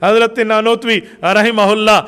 हज़रत नानोतवी रहमहुल्लाह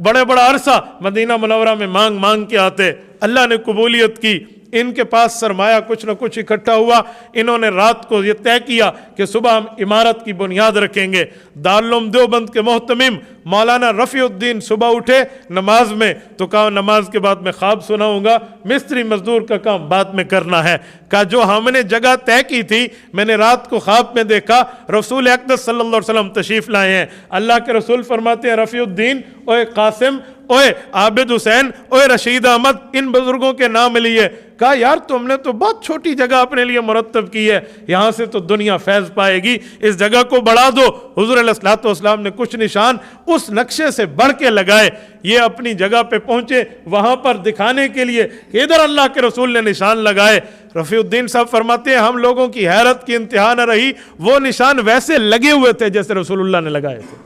बड़े बड़ा अरसा मदीना मुनव्वरा में मांग मांग के आते, अल्लाह ने कबूलियत की। इनके पास सरमाया कुछ न कुछ इकट्ठा हुआ। इन्होंने रात को ये तय किया कि सुबह हम इमारत की बुनियाद रखेंगे। दारुल उलूम देवबंद के मोहतमिम मौलाना रफ़ीउद्दीन सुबह उठे नमाज में, तो कहा नमाज के बाद मैं ख्वाब सुनाऊंगा, मिस्त्री मजदूर का काम बाद में करना है। कहा जो हमने जगह तय की थी मैंने रात को ख्वाब में देखा, रसूल अक़दस सल्लल्लाहु अलैहि वसल्लम तशरीफ़ लाए हैं। अल्लाह के रसूल फरमाते हैं रफ़ीउद्दीन, ओए कासिम, ओए आबिद हुसैन, ओए रशीद अहमद, इन बुजुर्गों के नाम लिए। कहा यार तुमने तो बहुत छोटी जगह अपने लिए मुरत्तब की है, यहाँ से तो दुनिया फैज़ पाएगी, इस जगह को बढ़ा दो। हुज़ूर अलैहिस्सलातु वस्सलाम ने कुछ निशान उस नक्शे से बढ़ के लगाए। ये अपनी जगह पे पहुँचे, वहाँ पर दिखाने के लिए कि इधर अल्लाह के रसूल ने निशान लगाए। रफ़ीउद्दीन साहब फरमाते हैं हम लोगों की हैरत की इंतहा न रही, वो निशान वैसे लगे हुए थे जैसे रसूलुल्लाह ने लगाए थे।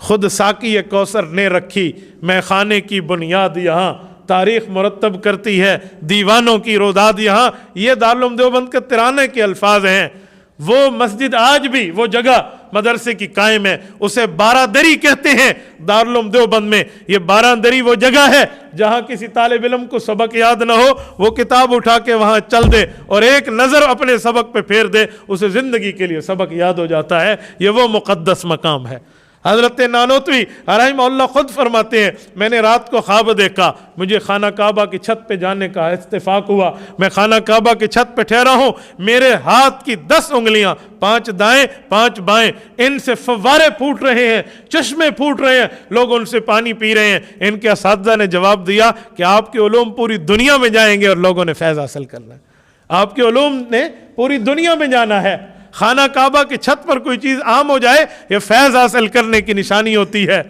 खुद साकी कौसर ने रखी मैं खाने की बुनियाद यहाँ, तारीख़ मुरत्तब करती है दीवानों की रोदाद यहाँ। ये दारुल उलूम देवबंद के तिराने के अल्फाज हैं। वो मस्जिद आज भी वो जगह मदरसे की कायम है, उसे बारादरी कहते हैं दारुल उलूम देवबंद में। ये बारादरी वो जगह है जहाँ किसी तालिब इल्म को सबक याद ना हो, वो किताब उठा के वहाँ चल दे और एक नज़र अपने सबक पे फेर दे, उसे ज़िंदगी के लिए सबक याद हो जाता है। ये वो मुक़द्दस मकाम है। हज़रत नानोतवी रहमहुल्लाह खुद फरमाते हैं मैंने रात को ख्वाब देखा, मुझे खाना काबा की छत पे जाने का इत्तेफाक हुआ। मैं खाना काबा की छत पे ठहरा हूँ, मेरे हाथ की 10 उंगलियाँ, 5 दाएं 5 बाएं, इनसे फव्वारे फूट रहे हैं, चश्मे फूट रहे हैं, लोग उनसे पानी पी रहे हैं। इनके असातिज़ा ने जवाब दिया कि आपके उलूम पूरी दुनिया में जाएंगे और लोगों ने फैज़ हासिल करना है। आपके उलूम ने पूरी दुनिया में जाना है। खाना काबा की छत पर कोई चीज़ आम हो जाए ये फैज़ हासिल करने की निशानी होती है।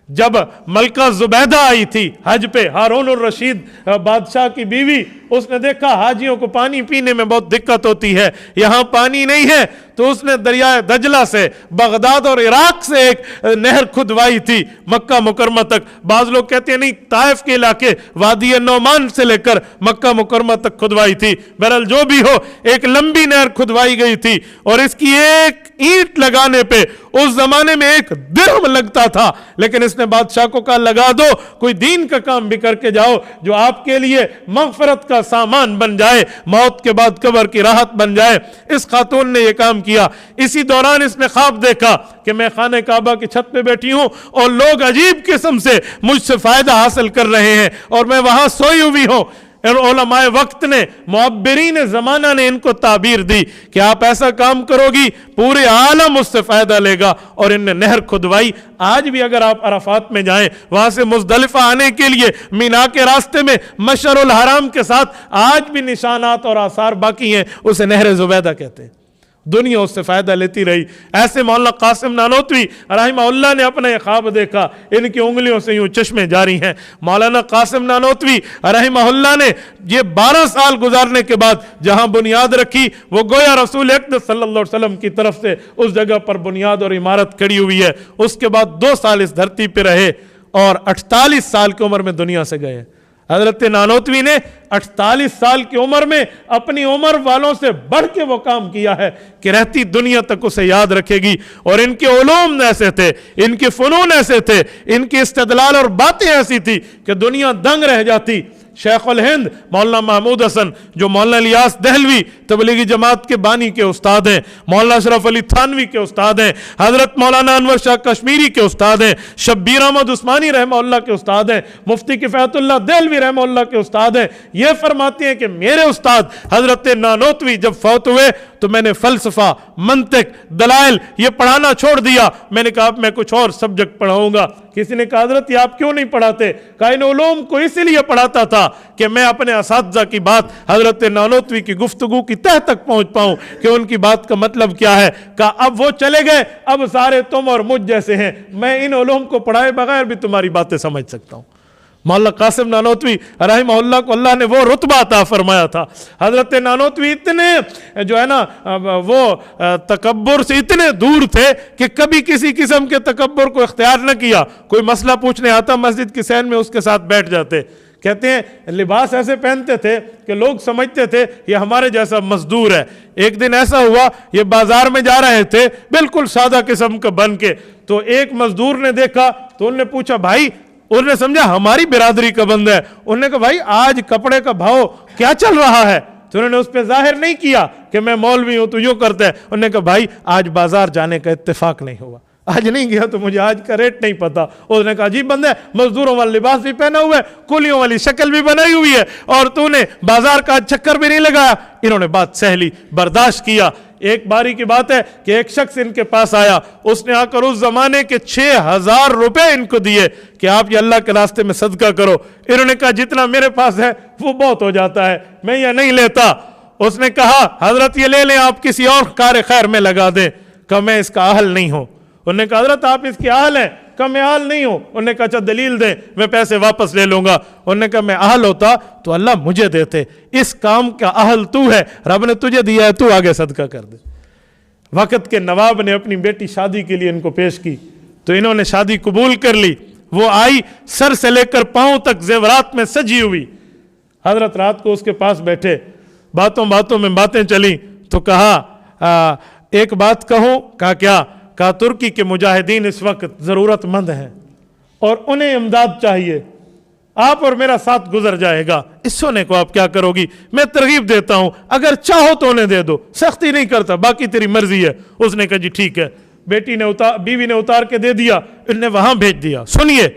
जब मलका जुबैदा आई थी हज पे, हारून और रशीद बादशाह की बीवी, उसने देखा हाजियों को पानी पीने में बहुत दिक्कत होती है, यहाँ पानी नहीं है, तो उसने दरिया दजला से बगदाद और इराक से एक नहर खुदवाई थी मक्का मुकरमा तक। बाज़ लोग कहते हैं नहीं, ताइफ के इलाके वादी नौमान से लेकर मक्का मुकरमा तक खुदवाई थी। बहरहाल जो भी हो, एक लंबी नहर खुदवाई गई थी और इसकी एक ईंट लगाने पे उस जमाने में 1 दिरहम लगता था। लेकिन इसने बादशाह को कहा लगा दो, कोई दीन का काम भी करके जाओ जो आपके लिए मगफरत का सामान बन जाए, मौत के बाद कब्र की राहत बन जाए। इस खातून ने यह काम किया। इसी दौरान इसने ख्वाब देखा कि मैं खाने काबा की छत पे बैठी हूं और लोग अजीब किस्म से मुझसे फायदा हासिल कर रहे हैं और मैं वहां सोई हुई हूं। और उलमाए वक्त ने, मुअब्बिरीन ज़माना ने इनको ताबीर दी कि आप ऐसा काम करोगी पूरे आलम उससे फ़ायदा लेगा, और इनने नहर खुदवाई। आज भी अगर आप अराफात में जाएं, वहाँ से मुज़दलिफ़ा आने के लिए मीना के रास्ते में मशअरुल हराम के साथ आज भी निशानात और आसार बाकी हैं, उसे नहर ज़ुबैदा कहते हैं। दुनिया उससे फ़ायदा लेती रही। ऐसे मौलाना कासिम नानोतवी रहमहुल्लाह ने अपना ये ख्वाब देखा, इनकी उंगलियों से यूँ चश्मे जारी हैं। मौलाना कासिम नानोतवी रहमहुल्लाह ने ये 12 साल गुजारने के बाद जहाँ बुनियाद रखी, वो गोया रसूल अक़दस सल्लल्लाहु अलैहि वसल्लम की तरफ से उस जगह पर बुनियाद और इमारत खड़ी हुई है। उसके बाद 2 साल इस धरती पर रहे और 48 साल की उम्र में दुनिया से गए। हज़रत नानोतवी ने 48 साल की उम्र में अपनी उम्र वालों से बढ़ के वो काम किया है कि रहती दुनिया तक उसे याद रखेगी। और इनके उलूम ऐसे थे, इनके फ़नून ऐसे थे, इनकी इस्तिदलाल और बातें ऐसी थी कि दुनिया दंग रह जाती। शेखुल हिंद मौलाना महमूद हसन, जो मौलाना इलियास दहलवी तबलीगी जमात के बानी के उस्ताद हैं, मौलाना अशरफ अली थानवी के उस्ताद हैं, हज़रत मौलाना अनवर शाह कश्मीरी के उस्ताद हैं, शब्बीर अहमद उस्मानी रहमहुल्लाह के उस्ताद हैं, मुफ्ती किफ़ायतुल्लाह दहलवी रहमहुल्लाह के उस्ताद हैं। ये फरमाते हैं कि मेरे उस्ताद हज़रत नानोतवी जब फौत हुए तो मैंने फ़लसफ़ा, मंतिक, दलाइल ये पढ़ाना छोड़ दिया। मैंने कहा अब मैं कुछ और सब्जेक्ट पढ़ाऊँगा। किसी ने कहा हज़रत ये आप क्यों नहीं पढ़ाते? कहा इन उलूम को इसीलिए पढ़ाता था कि मैं अपने असातिज़ा की बात हज़रत नानोतवी की गुफ्तगू की तह तक पहुँच पाऊँ कि उनकी बात का मतलब क्या है। कहा अब वो चले गए, अब सारे तुम और मुझ जैसे हैं, मैं इन उलूम को पढ़ाए बगैर भी तुम्हारी बातें समझ सकता हूँ। मौलाना कासिम नानोतवी रहमहुल्लाह को अल्लाह ने वो रुतबा अता फरमाया था। हज़रत नानोतवी इतने जो है ना वो तकब्बुर से इतने दूर थे कि कभी किसी किस्म के तकब्बुर को इख्तियार न किया। कोई मसला पूछने आता मस्जिद की सैन में उसके साथ बैठ जाते। कहते हैं लिबास ऐसे पहनते थे कि लोग समझते थे ये हमारे जैसा मजदूर है। एक दिन ऐसा हुआ, ये बाजार में जा रहे थे बिल्कुल सादा किस्म का बन के, تو एक मजदूर ने देखा तो उन्होंने पूछा भाई, उन्होंने समझा हमारी बिरादरी का बंदा है, उन्होंने कहा भाई आज कपड़े का भाव क्या चल रहा है? तो उन्होंने उस पर जाहिर नहीं किया कि मैं मौलवी हूं तो यूं करता है। उन्होंने कहा भाई आज बाजार जाने का इत्तेफाक नहीं हुआ, आज नहीं गया तो मुझे आज का रेट नहीं पता। उसने कहा अजीब बंदा है, मजदूरों वाला लिबास भी पहना हुआ है, कुलियों वाली शक्ल भी बनाई हुई है, और तूने बाजार का चक्कर भी नहीं लगाया। इन्होंने बात सह ली, बर्दाश्त किया। एक बारी की बात है कि एक शख्स इनके पास आया, उसने आकर उस जमाने के 6,000 रुपए इनको दिए कि आप ये अल्लाह के रास्ते में सदका करो। इन्होंने कहा जितना मेरे पास है वो बहुत हो जाता है, मैं ये नहीं लेता। उसने कहा हजरत ये ले लें, आप किसी और कार खैर में लगा दें। कहा मैं इसका अहल नहीं हूं। उन्होंने कहा हजरत आप इसके अहल हैं? कहा मैं अहल नहीं हूं। उन्होंने कहा अच्छा दलील दें, मैं पैसे वापस ले लूंगा। उन्होंने कहा मैं अहल होता तो अल्लाह मुझे देते, इस काम का अहल तू है, रब ने तुझे दिया है, तू आगे सदका कर दे। वक्त के नवाब ने अपनी बेटी शादी के लिए इनको पेश की तो इन्होंने शादी कबूल कर ली। वो आई सर से लेकर पांव तक जेवरात में सजी हुई। हजरत रात को उसके पास बैठे, बातों बातों में बातें चली तो कहा एक बात कहूं? कहा क्या? कहा तुर्की के मुजाहिदीन इस वक्त ज़रूरतमंद हैं और उन्हें इमदाद चाहिए, आप और मेरा साथ गुजर जाएगा, इस सोने को आप क्या करोगी? मैं तरगीब देता हूं, अगर चाहो तो उन्हें दे दो, सख्ती नहीं करता, बाकी तेरी मर्जी है। उसने कहा जी ठीक है। बेटी ने बीवी ने उतार के दे दिया, इन्हें वहां भेज दिया। सुनिए,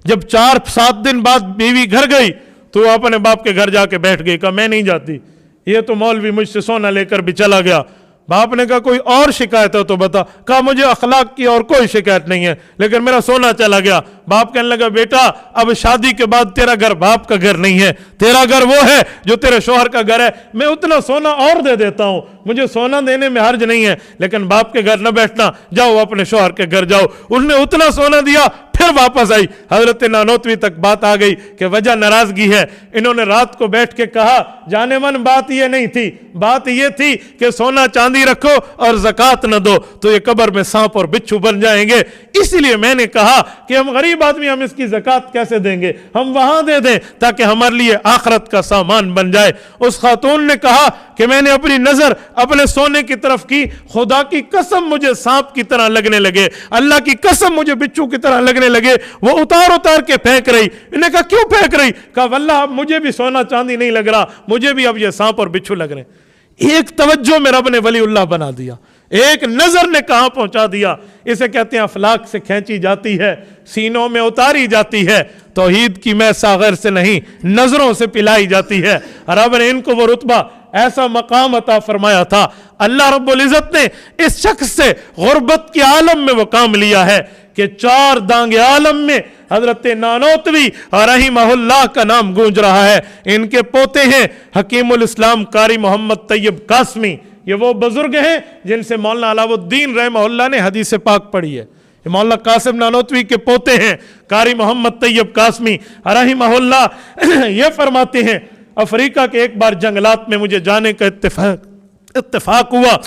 जब 4-7 दिन बाद बीवी घर गई तो वो अपने बाप के घर जाके बैठ गई। कहा मैं नहीं जाती, ये तो मौलवी मुझसे सोना लेकर भी चला गया। बाप ने कहा कोई और शिकायत हो तो बता। कहा मुझे अखलाक की और कोई शिकायत नहीं है, लेकिन मेरा सोना चला गया। बाप कहने लगा बेटा अब शादी के बाद तेरा घर बाप का घर नहीं है, तेरा घर वो है जो तेरे शोहर का घर है। मैं उतना सोना और दे देता हूं, मुझे सोना देने में हर्ज नहीं है, लेकिन बाप के घर न बैठना, जाओ अपने शोहर के घर जाओ। उन्होंने उतना सोना दिया, फिर वापस आई। हजरत नानोतवी तक बात आ गई कि वजह नाराजगी है। इन्होंने रात को बैठ के कहा जाने मन बात ये नहीं थी, बात ये थी कि सोना चांदी रखो और ज़कात न दो तो ये कब्र में सांप और बिच्छू बन जाएंगे। इसलिए मैंने कहा कि हम गरीब आदमी, हम इसकी ज़कात कैसे देंगे, हम वहां दे दें ताकि हमारे लिए आखिरत का सामान बन जाए। उस खातून ने कहा कि मैंने अपनी नजर अपने सोने की तरफ की, खुदा की कसम मुझे सांप की तरह लगने लगे, अल्लाह की कसम मुझे बिच्छू की तरह लगने लगे। वो उतार उतार के फेंक रही। इन्हें कहा क्यों फेंक रही? कहा वल्लाह अब मुझे भी सोना चांदी नहीं लग रहा, मुझे भी अब ये सांप और बिच्छू लग रहे। एक तवज्जो में रब ने वलीउल्लाह बना दिया, एक नजर ने कहां पहुंचा दिया। इसे कहते हैं अफलाक से खींची जाती है, सीनों में उतारी जाती है। तौहीद की मैं सागर से नहीं, नजरों से पिलाई जाती है। रब ने इनको वो रुतबा, ऐसा मकाम अता फरमाया था। अल्लाह रब्बुल इज्जत ने इस शख्स से गुर्बत के आलम में वो काम लिया है कि 4 दांगे आलम में हजरत नानोतवी रहमहुल्लाह का नाम गूंज रहा है। इनके पोते हैं हकीमुल इस्लाम कारी मोहम्मद तैयब कासमी। ये वो बुजुर्ग हैं जिनसे मौलाना अलाउद्दीन रहमहुल्लाह ने हदीस पाक पढ़ी है। मौलाना कासिम नानोतवी के पोते हैं कारी मोहम्मद तैयब कासमी रहमहुल्लाह। ये फरमाते हैं अफ्रीका के एक बार जंगलात में मुझे जाने का इत्तेफाक हुआ।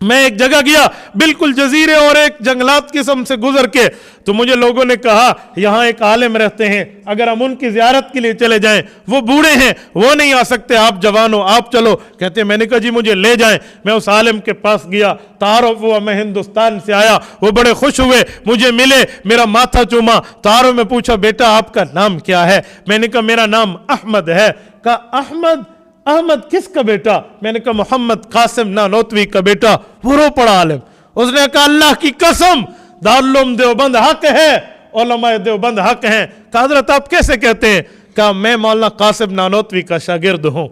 मैं एक जगह गया बिल्कुल जजीरे और एक जंगलात किस्म से गुजर के, तो मुझे लोगों ने कहा यहाँ एक आलिम रहते हैं, अगर हम उनकी ज़ियारत के लिए चले जाएं, वो बूढ़े हैं, वो नहीं आ सकते, आप जवान हो, आप चलो। कहते मैंने कहा जी मुझे ले जाएं। मैं उस आलिम के पास गया, तारुफ हुआ, मैं हिंदुस्तान से आया। वो बड़े खुश हुए, मुझे मिले, मेरा माथा चूमा। तारुफ में पूछा बेटा आपका नाम क्या है? मैंने कहा मेरा नाम अहमद है। कहा अहमद? अहमद किसका बेटा? मैंने कहा मोहम्मद कासिम नानोतवी का बेटा। वो रो पड़ा आलिम। उसने कहा अल्लाह की कसम दारुल उलूम देवबंद हक है, उलमाए देवबंद हक हैं। कहा हज़रत आप कैसे कहते हैं? कहा मैं मौलाना कासिम नानोतवी का शागिर्द हूं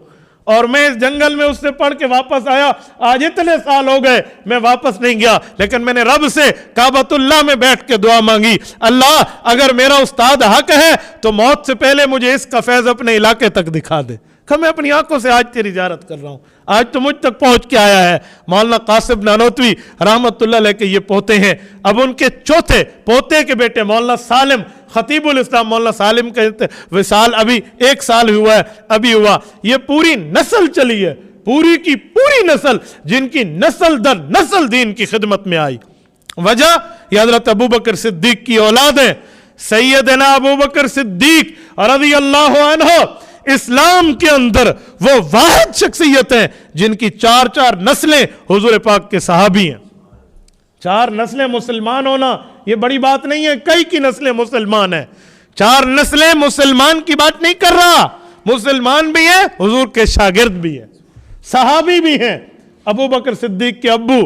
और मैं इस जंगल में उससे पढ़ के वापस आया। आज इतने साल हो गए मैं वापस नहीं गया, लेकिन मैंने रब से काबतुल्लाह में बैठ के दुआ मांगी, अल्लाह अगर मेरा उस्ताद हक है तो मौत से पहले मुझे इसका फैज अपने इलाके तक दिखा दे। मैं अपनी आंखों से आज तेरी ज़ियारत कर रहा हूं, आज तो मुझ तक पहुंच के आया है। मौलाना कासिम नानोतवी रहमतुल्लाह अलैह के ये पोते हैं। अब उनके चौथे पोते के बेटे मौलाना सालिम खतीबुल इस्लाम, मौलाना सालिम का विसाल अभी 1 साल हुआ है, अभी हुआ। ये पूरी नस्ल चली है, पूरी की पूरी नस्ल, जिनकी नस्ल दर नस्ल दीन की खिदमत में आई। वजह ये हज़रत अबू बकर सिद्दीक की औलाद है। सैयदना अबू बकर सिद्दीक रज़ियल्लाहु अन्हु इस्लाम के अंदर वो वाहिद शख्सियत है जिनकी 4-4 नस्लें हुजूर पाक के सहाबी हैं। 4 نسلیں مسلمان ہونا یہ بڑی بات نہیں ہے، کئی کی نسلیں مسلمان ہیں، 4 نسلیں مسلمان کی بات نہیں کر رہا، مسلمان بھی ہیں، حضور کے شاگرد بھی ہیں، صحابی بھی ہیں، ابو بکر صدیق کے ابو